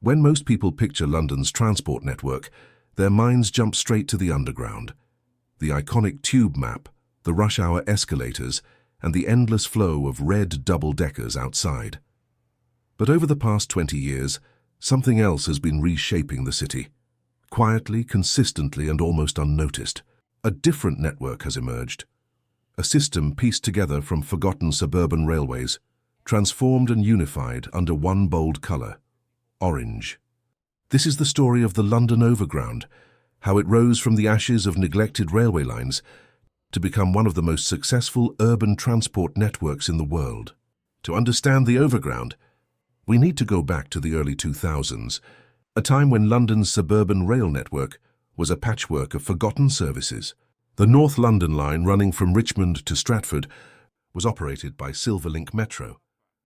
When most people picture London's transport network, their minds jump straight to the Underground. The iconic tube map, the rush hour escalators, and the endless flow of red double-deckers outside. But over the past 20 years, something else has been reshaping the city. Quietly, consistently, and almost unnoticed, a different network has emerged. A system pieced together from forgotten suburban railways, transformed and unified under one bold color: orange. This is the story of the London Overground, how it rose from the ashes of neglected railway lines to become one of the most successful urban transport networks in the world. To understand the Overground, we need to go back to the early 2000s, a time when London's suburban rail network was a patchwork of forgotten services. The North London line, running from Richmond to Stratford, was operated by Silverlink Metro,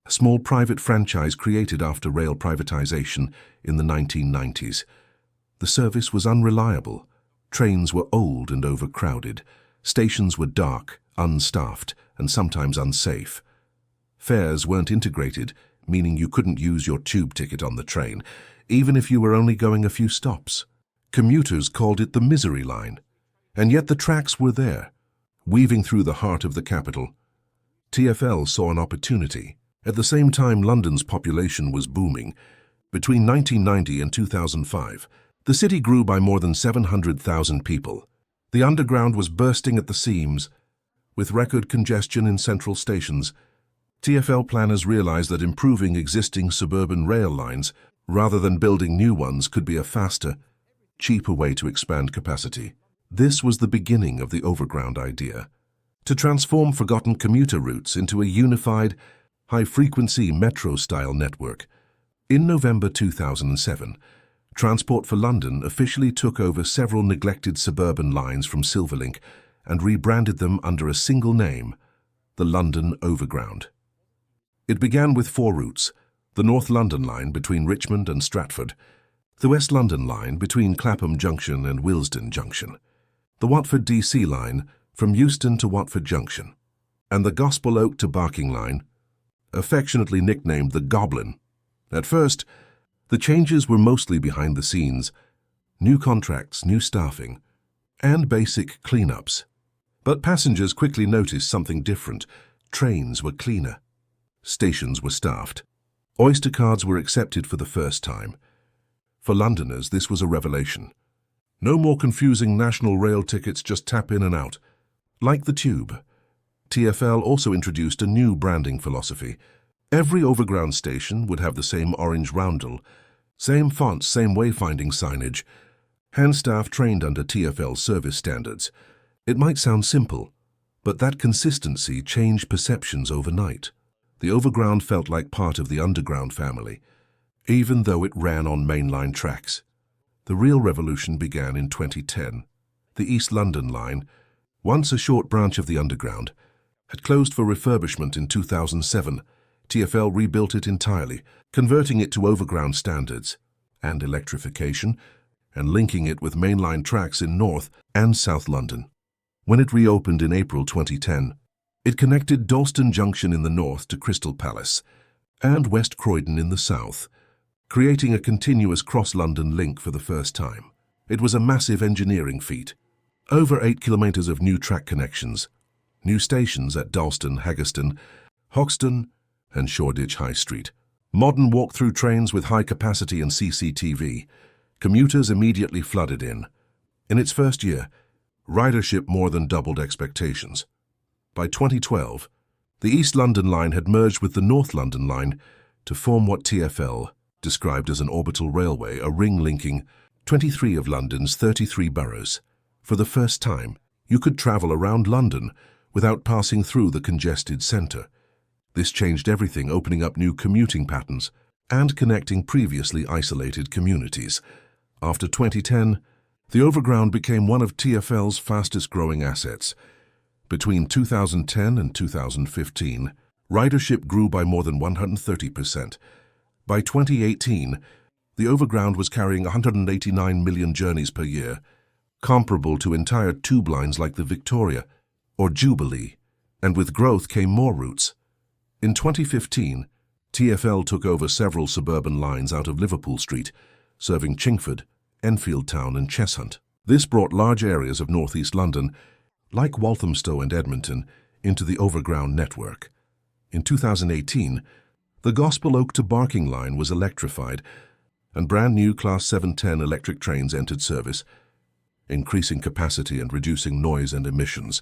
a small private franchise created after rail privatization in the 1990s. The service was unreliable. Trains were old and overcrowded. Stations were dark, unstaffed, and sometimes unsafe. Fares weren't integrated, meaning you couldn't use your tube ticket on the train, even if you were only going a few stops. Commuters called it the misery line. And yet the tracks were there, weaving through the heart of the capital. TfL saw an opportunity. At the same time London's population was booming. Between 1990 and 2005, the city grew by more than 700,000 people. The Underground was bursting at the seams. With record congestion in central stations, TfL planners realized that improving existing suburban rail lines rather than building new ones could be a faster, cheaper way to expand capacity. This was the beginning of the Overground idea: to transform forgotten commuter routes into a unified, high-frequency metro-style network. In November 2007, Transport for London officially took over several neglected suburban lines from Silverlink and rebranded them under a single name: the London Overground. It began with 4 routes: the North London line between Richmond and Stratford, the West London line between Clapham Junction and Willesden Junction, the Watford DC line from Euston to Watford Junction, and the Gospel Oak to Barking line, affectionately nicknamed the Goblin. At first, the changes were mostly behind the scenes: new contracts, new staffing, and basic cleanups. But passengers quickly noticed something different. Trains were cleaner. Stations were staffed. Oyster cards were accepted for the first time. For Londoners, this was a revelation. No more confusing national rail tickets, just tap in and out. Like the tube, TfL also introduced a new branding philosophy. Every Overground station would have the same orange roundel, same fonts, same wayfinding signage, hand staff trained under TfL service standards. It might sound simple, but that consistency changed perceptions overnight. The Overground felt like part of the Underground family, even though it ran on mainline tracks. The real revolution began in 2010. The East London line, once a short branch of the Underground, had closed for refurbishment in 2007. TfL rebuilt it entirely, converting it to Overground standards and electrification, and linking it with mainline tracks in North and South London. When it reopened in April 2010, it connected Dalston Junction in the north to Crystal Palace and West Croydon in the south, creating a continuous cross-London link for the first time. It was a massive engineering feat. Over 8 kilometres of new track connections, new stations at Dalston, Haggerston, Hoxton, and Shoreditch High Street. Modern walk-through trains with high capacity and CCTV. Commuters immediately flooded in. In its first year, ridership more than doubled expectations. By 2012, the East London line had merged with the North London line to form what TfL described as an orbital railway, a ring linking 23 of London's 33 boroughs. For the first time, you could travel around London without passing through the congested centre. This changed everything, opening up new commuting patterns and connecting previously isolated communities. After 2010, the Overground became one of TfL's fastest-growing assets. Between 2010 and 2015, ridership grew by more than 130%. By 2018, the Overground was carrying 189 million journeys per year, comparable to entire tube lines like the Victoria or Jubilee, and with growth came more routes. In 2015, TfL took over several suburban lines out of Liverpool Street, serving Chingford, Enfield Town and Cheshunt. This brought large areas of northeast London, like Walthamstow and Edmonton, into the Overground network. In 2018, the Gospel Oak to Barking line was electrified, and brand new Class 710 electric trains entered service, increasing capacity and reducing noise and emissions.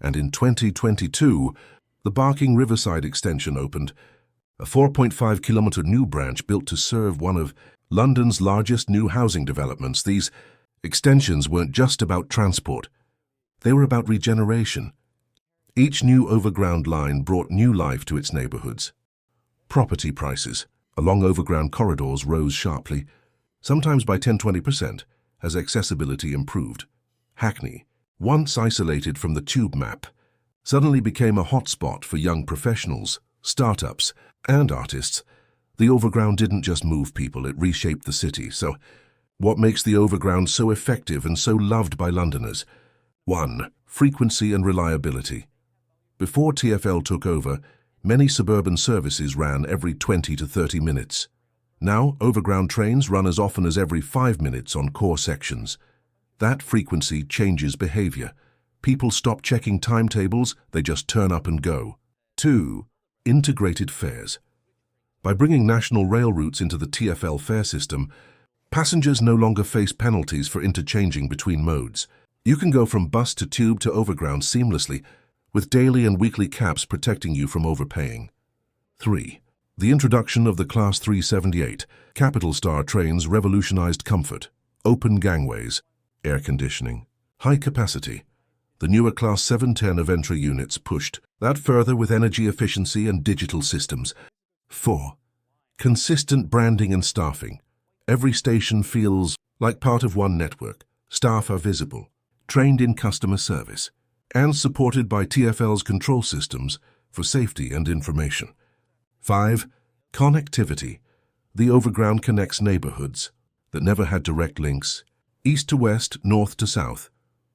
And in 2022, the Barking Riverside extension opened, a 4.5-kilometre new branch built to serve one of London's largest new housing developments. These extensions weren't just about transport. They were about regeneration. Each new overground line brought new life to its neighbourhoods. Property prices along overground corridors rose sharply, sometimes by 10–20%, as accessibility improved. Hackney, once isolated from the tube map, suddenly became a hotspot for young professionals, startups, and artists. The Overground didn't just move people, it reshaped the city. So, what makes the Overground so effective and so loved by Londoners? 1. Frequency and reliability. Before TfL took over, many suburban services ran every 20 to 30 minutes. Now, Overground trains run as often as every 5 minutes on core sections. That frequency changes behaviour. People stop checking timetables, they just turn up and go. 2. Integrated fares. By bringing national rail routes into the TfL fare system, passengers no longer face penalties for interchanging between modes. You can go from bus to tube to Overground seamlessly, with daily and weekly caps protecting you from overpaying. 3. The introduction of the Class 378 Capital Star trains revolutionized comfort, open gangways, air conditioning, high capacity. The newer Class 710 Aventra units pushed that further with energy efficiency and digital systems. 4. Consistent branding and staffing. Every station feels like part of one network. Staff are visible, trained in customer service, and supported by TfL's control systems for safety and information. 5. Connectivity. The Overground connects neighbourhoods that never had direct links, east to west, north to south.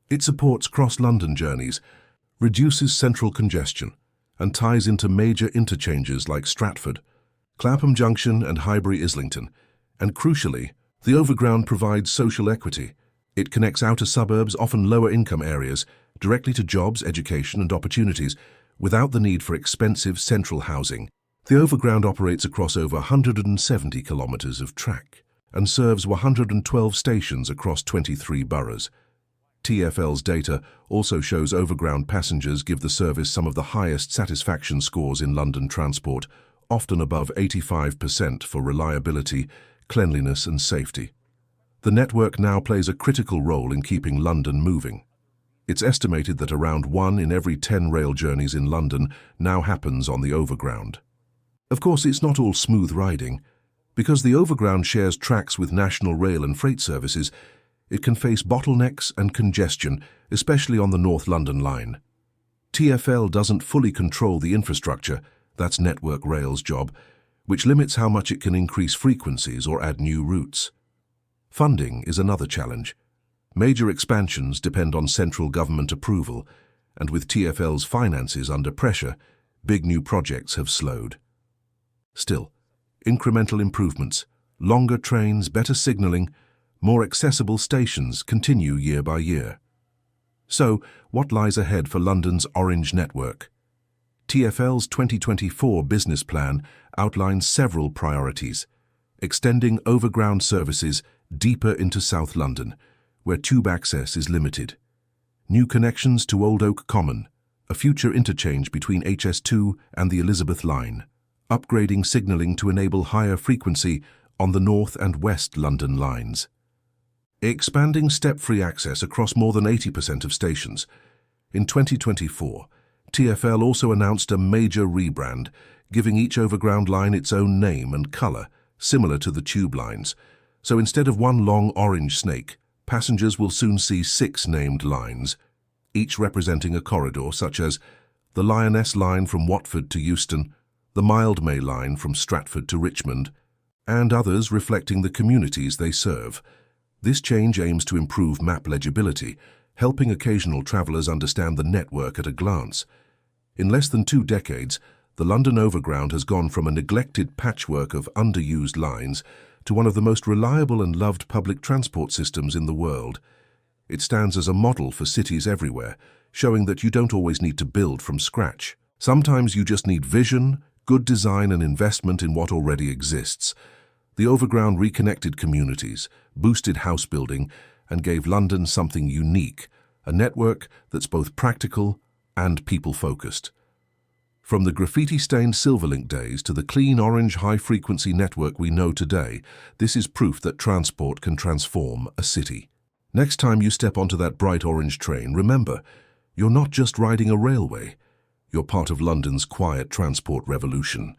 It supports cross-London journeys, reduces central congestion, and ties into major interchanges like Stratford, Clapham Junction and Highbury Islington. And crucially, the Overground provides social equity. It connects outer suburbs, often lower-income areas, directly to jobs, education and opportunities, without the need for expensive central housing. The Overground operates across over 170 kilometres of track and serves 112 stations across 23 boroughs. TfL's data also shows Overground passengers give the service some of the highest satisfaction scores in London transport, often above 85% for reliability, cleanliness and safety. The network now plays a critical role in keeping London moving. It's estimated that around 1 in every 10 rail journeys in London now happens on the Overground. Of course, it's not all smooth riding. Because the Overground shares tracks with national rail and freight services, it can face bottlenecks and congestion, especially on the North London line. TfL doesn't fully control the infrastructure, that's Network Rail's job, which limits how much it can increase frequencies or add new routes. Funding is another challenge. Major expansions depend on central government approval, and with TfL's finances under pressure, big new projects have slowed. Still, incremental improvements, longer trains, better signalling, more accessible stations continue year by year. So, what lies ahead for London's Orange network? TfL's 2024 business plan outlines several priorities, extending Overground services deeper into South London, where tube access is limited. New connections to Old Oak Common, a future interchange between HS2 and the Elizabeth line. Upgrading signalling to enable higher frequency on the North and West London lines. Expanding step-free access across more than 80% of stations. In 2024, TfL also announced a major rebrand, giving each Overground line its own name and colour, similar to the tube lines. So instead of one long orange snake, passengers will soon see 6 named lines, each representing a corridor, such as the Lioness line from Watford to Euston, the Mildmay line from Stratford to Richmond, and others reflecting the communities they serve. This change aims to improve map legibility, helping occasional travellers understand the network at a glance. In less than 2 decades, The London Overground has gone from a neglected patchwork of underused lines to one of the most reliable and loved public transport systems in the world. It stands as a model for cities everywhere, showing that you don't always need to build from scratch. Sometimes you just need vision, good design and investment in what already exists. The Overground reconnected communities, boosted house building, and gave London something unique, a network that's both practical and people-focused. From the graffiti-stained Silverlink days to the clean orange high-frequency network we know today, this is proof that transport can transform a city. Next time you step onto that bright orange train, remember, you're not just riding a railway. You're part of London's quiet transport revolution.